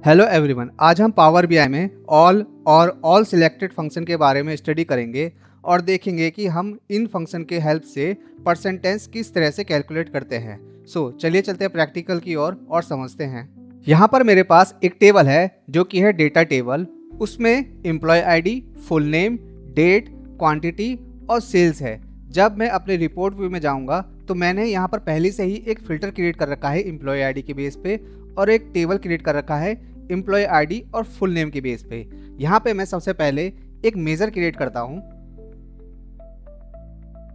Hello everyone, आज हम power BI में ऑल सिलेक्टेड फंक्शन के बारे में स्टडी करेंगे और देखेंगे कि हम इन फंक्शन के हेल्प से परसेंटेज किस तरह से कैलकुलेट करते हैं। चलिए चलते हैं प्रैक्टिकल की ओर और समझते हैं। यहाँ पर मेरे पास एक टेबल है जो कि है डेटा टेबल। उसमें employee ID, full name, date, quantity और सेल्स है। जब मैं अपने रिपोर्ट व्यू में जाऊँगा तो मैंने यहाँ पर पहले से ही एक फ़िल्टर क्रिएट कर रखा है एम्प्लॉय आईडी के बेस पे और एक टेबल क्रिएट कर रखा है एम्प्लॉय आईडी और फुल नेम के बेस पे। यहाँ पे मैं सबसे पहले एक मेजर क्रिएट करता हूँ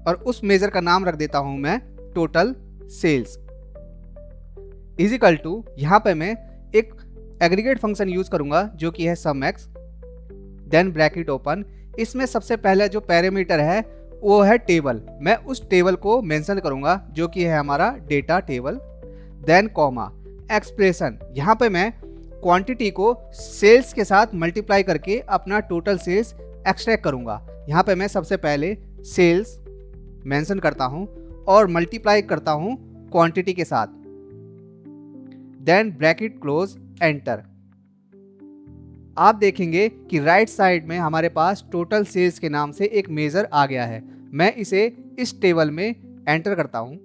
और उस मेजर का नाम रख देता हूँ मैं टोटल सेल्स इजिकल टू। यहाँ पे मैं एक एग्रीगेट फंक्शन यूज करूंगा जो कि है सम एक्स, देन ब्रैकेट ओपन। इसमें सबसे पहले जो पैरामीटर है वो है टेबल। मैं उस टेबल को मेंशन करूंगा जो कि है हमारा data table. Then comma expression. यहाँ पे मैं क्वांटिटी को सेल्स के साथ मल्टीप्लाई करके अपना टोटल सेल्स एक्सट्रैक्ट करूंगा। यहाँ पे मैं सबसे पहले सेल्स मेंशन करता हूँ और मल्टीप्लाई करता हूँ क्वांटिटी के साथ। Then bracket close, enter. आप देखेंगे कि राइट साइड में हमारे पास टोटल सेल्स के नाम से एक मेजर आ गया है। मैं इसे इस टेबल में एंटर करता हूं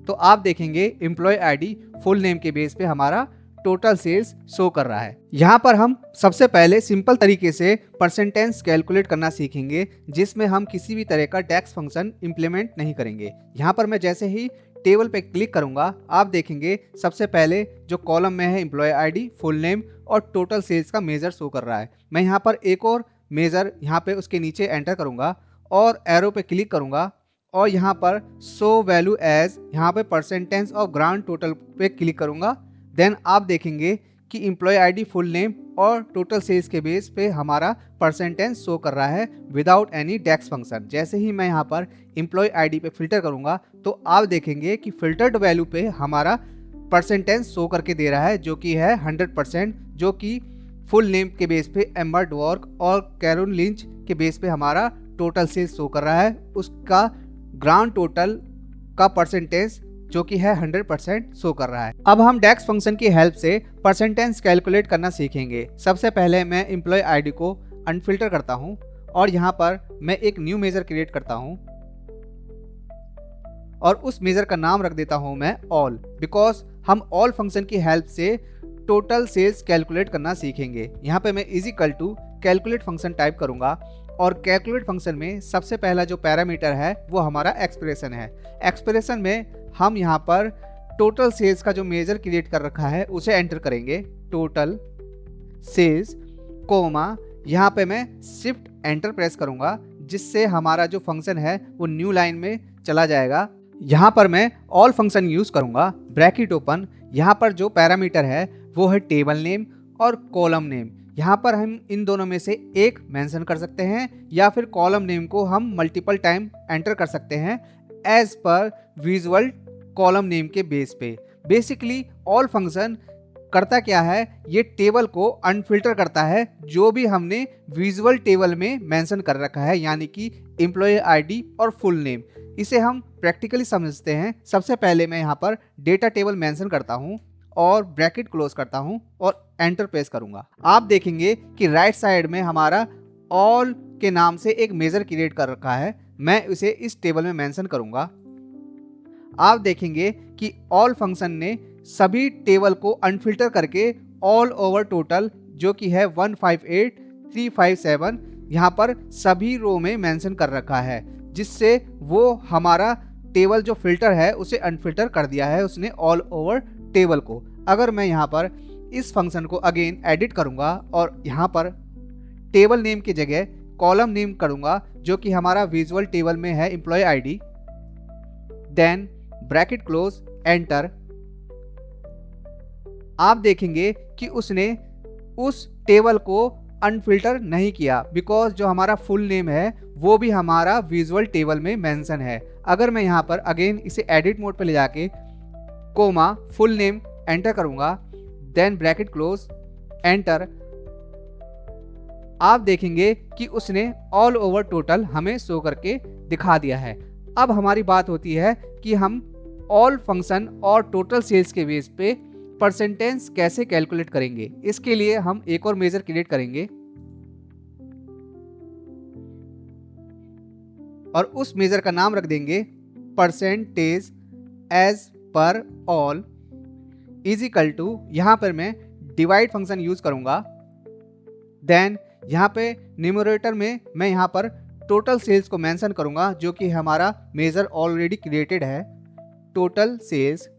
तो आप देखेंगे एम्प्लॉय आईडी, फुल नेम के बेस पे हमारा टोटल सेल्स शो कर रहा है। यहाँ पर हम सबसे पहले सिंपल तरीके से परसेंटेज कैलकुलेट करना सीखेंगे जिसमें हम किसी भी तरह का डैक्स फंक्शन इंप्लीमेंट नहीं करेंगे। यहाँ पर मैं जैसे ही टेबल पे क्लिक करूंगा आप देखेंगे सबसे पहले जो कॉलम में है एम्प्लॉय आईडी, फुल नेम और टोटल सेल्स का मेजर शो कर रहा है। मैं यहाँ पर एक और मेजर यहाँ पे उसके नीचे एंटर करूंगा और एरो पे क्लिक करूंगा और यहाँ पर शो वैल्यू एज, यहाँ पे परसेंटेज ऑफ ग्रांड टोटल पे क्लिक करूंगा। देन आप देखेंगे कि एम्प्लॉय आईडी, फुल नेम और टोटल सेल्स के बेस पे हमारा परसेंटेज शो कर रहा है विदाउट एनी डैक्स फंक्शन। जैसे ही मैं यहाँ पर एम्प्लॉय आईडी पे फिल्टर करूंगा तो आप देखेंगे कि फिल्टर्ड वैल्यू पे हमारा परसेंटेज शो करके दे रहा है जो कि है 100%, जो कि फुल नेम के बेस पे एम्बर डवर्क और कैरोन लिंच के बेस पे हमारा टोटल सेल्स शो कर रहा है। उसका ग्रांड टोटल का परसेंटेज जो कि है 100% शो कर रहा है। अब हम डैक्स फंक्शन की हेल्प से परसेंटेज कैलकुलेट करना सीखेंगे। सबसे पहले मैं एम्प्लॉय आईडी को अनफिल्टर करता हूं और यहां पर मैं एक न्यू मेजर क्रिएट करता हूं और उस मेजर का नाम रख देता हूं मैं ऑल, बिकॉज हम ऑल फंक्शन की हेल्प से टोटल सेल्स कैलकुलेट करना सीखेंगे। यहाँ पे मैं is equal to calculate function type करूंगा और कैलकुलेट फंक्शन में सबसे पहला जो पैरामीटर है वो हमारा एक्सप्रेशन है। एक्सप्रेशन में हम यहाँ पर टोटल सेल्स का जो मेजर क्रिएट कर रखा है उसे एंटर करेंगे, टोटल सेल्स कोमा। यहाँ पे मैं शिफ्ट एंटर प्रेस करूंगा जिससे हमारा जो फंक्शन है वो न्यू लाइन में चला जाएगा। यहाँ पर मैं ऑल फंक्शन यूज करूंगा, ब्रैकेट ओपन। यहाँ पर जो पैरामीटर है वो है टेबल नेम और कॉलम नेम। यहाँ पर हम इन दोनों में से एक मेंशन कर सकते हैं या फिर कॉलम नेम को हम मल्टीपल टाइम एंटर कर सकते हैं एज पर विजुअल कॉलम नेम के बेस पे। बेसिकली ऑल फंक्शन करता क्या है, ये टेबल को अनफिल्टर करता है जो भी हमने विजुअल टेबल में मेंशन कर रखा है, यानी कि एम्प्लॉय आईडी और फुल नेम। इसे हम प्रैक्टिकली समझते हैं। सबसे पहले मैं यहाँ पर डेटा टेबल मेंशन करता हूँ और ब्रैकेट क्लोज करता हूँ और एंटर प्रेस करूंगा। आप देखेंगे कि राइट साइड में हमारा ऑल के नाम से एक मेजर क्रिएट कर रखा है। मैं इसे इस टेबल में मेंशन करूंगा। आप देखेंगे कि ऑल फंक्शन ने सभी टेबल को अनफिल्टर करके ऑल ओवर टोटल जो कि है 158357 यहाँ पर सभी रो में मेंशन कर रखा है, जिससे वो हमारा टेबल जो फिल्टर है उसे अनफिल्टर कर दिया है उसने ऑल ओवर टेबल को। अगर मैं यहाँ पर इस फंक्शन को अगेन एडिट करूंगा और यहाँ पर टेबल नेम की जगह कॉलम नेम करूंगा जो कि हमारा विजुअल टेबल में है employee ID, then bracket close, enter. आप देखेंगे कि उसने उस टेबल को अनफिल्टर नहीं किया बिकॉज जो हमारा फुल नेम है वो भी हमारा विजुअल टेबल में मेंशन है। अगर मैं यहाँ पर अगेन इसे एडिट मोड पे ले जाके कोमा फुल नेम एंटर करूंगा, देन ब्रैकेट क्लोज, एंटर। आप देखेंगे कि उसने ऑल ओवर टोटल हमें शो करके दिखा दिया है। अब हमारी बात होती है कि हम ऑल फंक्शन और टोटल सेल्स के बेस पे परसेंटेज कैसे कैलकुलेट करेंगे, इसके लिए हम एक और मेजर क्रिएट करेंगे और उस मेजर का नाम रख देंगे परसेंटेज एज पर ऑल इज इक्वल टू, यहां पर मैं डिवाइड फंक्शन यूज करूंगा। देन यहां पे न्यूमरेटर में मैं यहां पर टोटल सेल्स को मेंशन करूंगा जो कि हमारा मेजर ऑलरेडी क्रिएटेड है, टोटल सेल्स,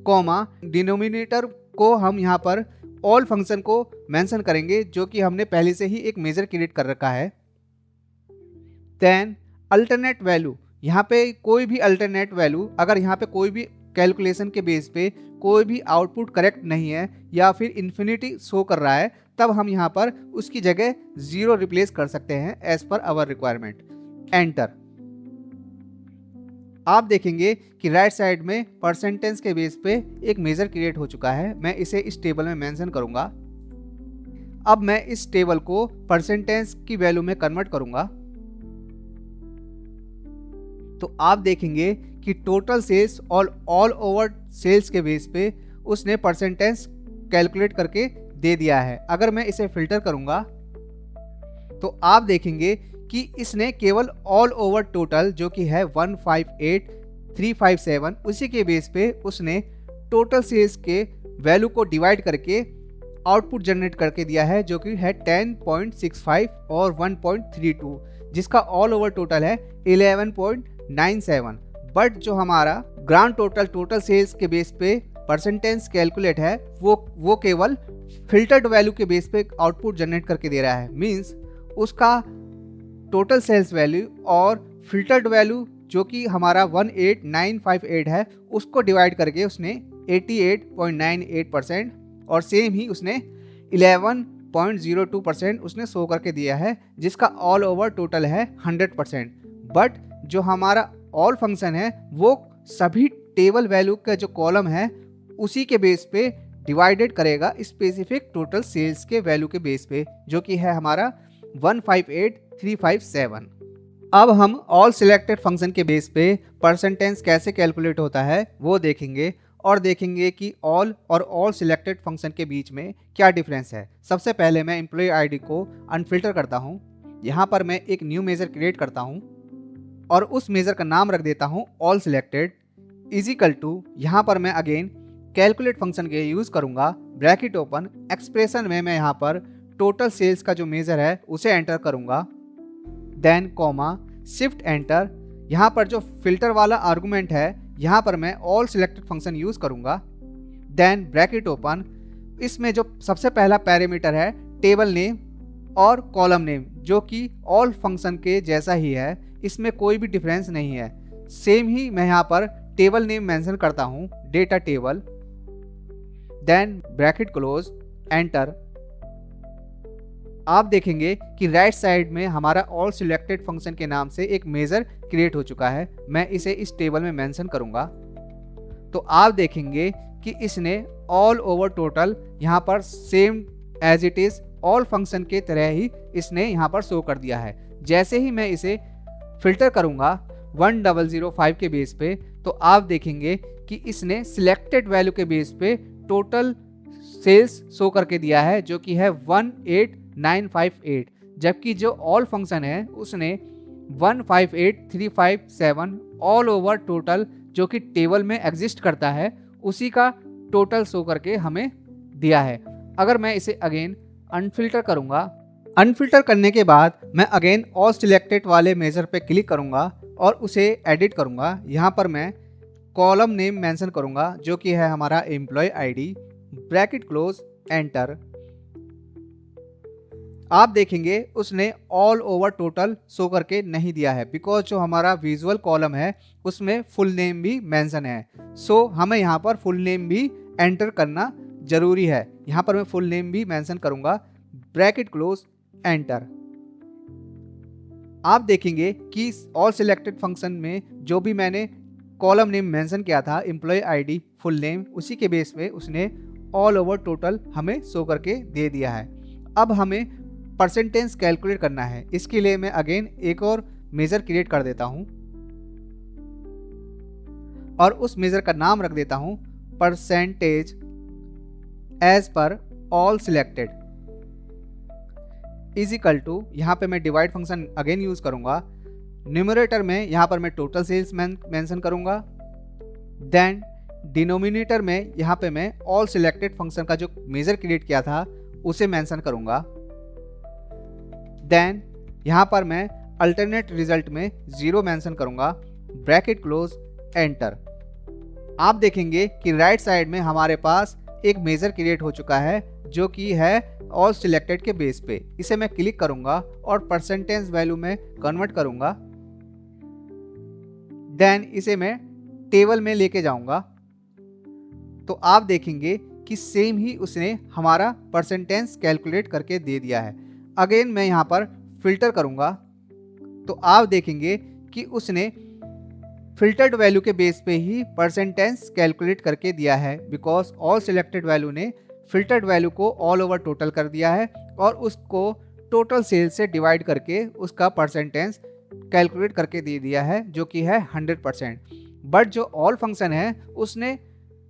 कॉमा डिनोमिनेटर को हम यहाँ पर ऑल फंक्शन को मेंशन करेंगे जो कि हमने पहले से ही एक मेजर क्रिएट कर रखा है। देन अल्टरनेट वैल्यू, यहाँ पे कोई भी अल्टरनेट वैल्यू, अगर यहाँ पे कोई भी कैलकुलेशन के बेस पे कोई भी आउटपुट करेक्ट नहीं है या फिर इन्फिनिटी शो कर रहा है, तब हम यहाँ पर उसकी जगह 0 रिप्लेस कर सकते हैं as per hour requirement. Enter. आप देखेंगे कि राइट साइड में परसेंटेज के बेस पे एक मेजर क्रिएट हो चुका है। मैं इसे इस टेबल में मेंशन करूंगा। अब मैं इस टेबल को परसेंटेज की वैल्यू में कन्वर्ट करूंगा तो आप देखेंगे कि टोटल सेल्स और ऑल ओवर सेल्स के बेस पे उसने परसेंटेज कैलकुलेट करके दे दिया है। अगर मैं इसे फिल्टर करूंगा तो आप देखेंगे कि इसने केवल ऑल ओवर टोटल जो कि है 158,357 उसी के बेस पे उसने टोटल सेल्स के वैल्यू को डिवाइड करके आउटपुट जनरेट करके दिया है जो कि है 10.65 और 1.32, जिसका ऑल ओवर टोटल है 11.97। बट जो हमारा ग्रांड टोटल सेल्स के बेस पे परसेंटेज कैलकुलेट है वो केवल फिल्टर्ड वैल्यू के बेस पे आउटपुट जनरेट करके दे रहा है। मींस उसका टोटल सेल्स वैल्यू और फिल्टर्ड वैल्यू जो कि हमारा 18958 है उसको डिवाइड करके उसने 88.98% और सेम ही उसने 11.02% उसने शो करके दिया है, जिसका ऑल ओवर टोटल है 100%। बट जो हमारा ऑल फंक्शन है वो सभी टेबल वैल्यू का जो कॉलम है उसी के बेस पे डिवाइडेड करेगा स्पेसिफिक टोटल सेल्स के वैल्यू के बेस पे जो कि है हमारा 158,357। अब हम ऑल सिलेक्टेड फंक्शन के बेस पे परसेंटेज कैसे कैलकुलेट होता है वो देखेंगे और देखेंगे कि ऑल और ऑल सिलेक्टेड फंक्शन के बीच में क्या डिफरेंस है। सबसे पहले मैं एम्प्लॉय आईडी को अनफिल्टर करता हूँ। यहाँ पर मैं एक न्यू मेजर क्रिएट करता हूँ और उस मेजर का नाम रख देता हूँ all selected is equal to, यहाँ पर मैं अगेन कैलकुलेट फंक्शन के यूज करूंगा, ब्रैकेट ओपन, एक्सप्रेशन में मैं यहाँ पर टोटल सेल्स का जो मेजर है उसे एंटर करूंगा। देन कॉमा शिफ्ट एंटर, यहाँ पर जो फिल्टर वाला आर्गुमेंट है यहाँ पर मैं ऑल सिलेक्टेड फंक्शन यूज करूंगा। देन ब्रैकेट ओपन, इसमें जो सबसे पहला पैरामीटर है टेबल नेम और कॉलम नेम जो कि ऑल फंक्शन के जैसा ही है, इसमें कोई भी डिफरेंस नहीं है। सेम ही मैं यहाँ पर टेबल नेम मेंशन करता हूँ, data table. Then bracket close, enter. आप देखेंगे कि राइट साइड में हमारा ऑल सिलेक्टेड फंक्शन के नाम से एक मेजर क्रिएट हो चुका है। मैं इसे इस टेबल में मेंशन करूंगा तो आप देखेंगे कि इसने ऑल ओवर टोटल यहाँ पर same as it is all function के तरह ही इसने यहाँ पर शो कर दिया है। जैसे ही मैं इसे फिल्टर करूंगा 1005 के बेस पे तो आप देखेंगे कि इसने सिलेक्टेड वैल्यू के बेस पे टोटल सेल्स शो करके दिया है जो कि है 18958, जबकि जो ऑल फंक्शन है उसने 158,357 ऑल ओवर टोटल जो कि टेबल में एग्जिस्ट करता है उसी का टोटल शो करके हमें दिया है। अगर मैं इसे अगेन अनफिल्टर करूंगा, अनफिल्टर करने के बाद मैं अगेन ऑल सिलेक्टेड वाले मेजर पे क्लिक करूंगा और उसे एडिट करूंगा। यहाँ पर मैं कॉलम नेम मेंशन करूंगा जो कि है हमारा employee ID, bracket close, enter. आप देखेंगे उसने ऑल ओवर टोटल शो करके नहीं दिया है बिकॉज जो हमारा विजुअल कॉलम है उसमें फुल नेम भी मेंशन है। सो हमें यहाँ पर फुल नेम भी एंटर करना जरूरी है। यहाँ पर मैं फुल नेम भी मेंशन करूंगा, ब्रैकेट क्लोज, एंटर। आप देखेंगे कि ऑल सिलेक्टेड फंक्शन में जो भी मैंने कॉलम नेम मेंशन किया था, एम्प्लॉय आईडी, फुल नेम, उसी के बेस पे उसने ऑल ओवर टोटल हमें शो करके दे दिया है। अब हमें परसेंटेज कैलकुलेट करना है। इसके लिए मैं अगेन एक और मेजर क्रिएट कर देता हूं और उस मेजर का नाम रख देता हूं परसेंटेज एज पर all selected is equal to, यहाँ पे मैं डिवाइड फंक्शन अगेन यूज करूंगा। न्यूमरेटर में यहाँ पर मैं टोटल सेल्स मेंशन करूंगा, देन डिनोमिनेटर में यहाँ पे मैं ऑल सिलेक्टेड फंक्शन का जो मेजर क्रिएट किया था उसे मेंशन करूंगा, देन यहाँ पर मैं अल्टरनेट रिजल्ट में 0 मेंशन करूंगा, ब्रैकेट क्लोज, एंटर। आप देखेंगे कि राइट साइड में हमारे पास एक मेजर क्रिएट हो चुका है जो कि है ऑल सिलेक्टेड के बेस पे। इसे मैं क्लिक करूंगा और परसेंटेज वैल्यू में कन्वर्ट करूंगा, देन इसे मैं टेबल में लेके जाऊंगा तो आप देखेंगे कि सेम ही उसने हमारा परसेंटेज कैलकुलेट करके दे दिया है। अगेन मैं यहाँ पर फिल्टर करूंगा तो आप देखेंगे कि उसने फिल्टर्ड वैल्यू के बेस पे ही परसेंटेज कैलकुलेट करके दिया है, बिकॉज ऑल सिलेक्टेड वैल्यू ने फिल्टर्ड वैल्यू को ऑल ओवर टोटल कर दिया है और उसको टोटल सेल्स से डिवाइड करके उसका परसेंटेज कैलकुलेट करके दे दिया है जो कि है 100%। बट जो ऑल फंक्शन है उसने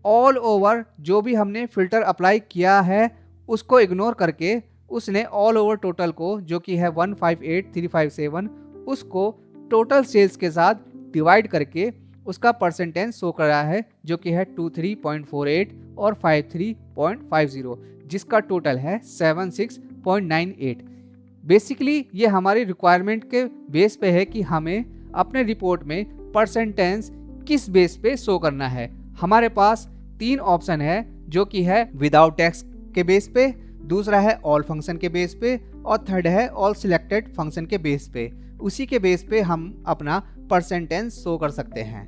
ऑल ओवर जो भी हमने फिल्टर अप्लाई किया है उसको इग्नोर करके उसने ऑल ओवर टोटल को जो कि है 158357 उसको टोटल सेल्स के साथ डिवाइड करके उसका परसेंटेज शो कर रहा है जो कि है 23.48 और 53.50 जिसका टोटल है 76.98। बेसिकली ये हमारी रिक्वायरमेंट के बेस पे है कि हमें अपने रिपोर्ट में परसेंटेज किस बेस पे शो करना है। हमारे पास 3 ऑप्शन है जो कि है विदाउट टैक्स के बेस पे, दूसरा है ऑल फंक्शन के बेस पे और थर्ड है ऑल सिलेक्टेड फंक्शन के बेस पे। उसी के बेस पे हम अपना परसेंटेज शो कर सकते हैं।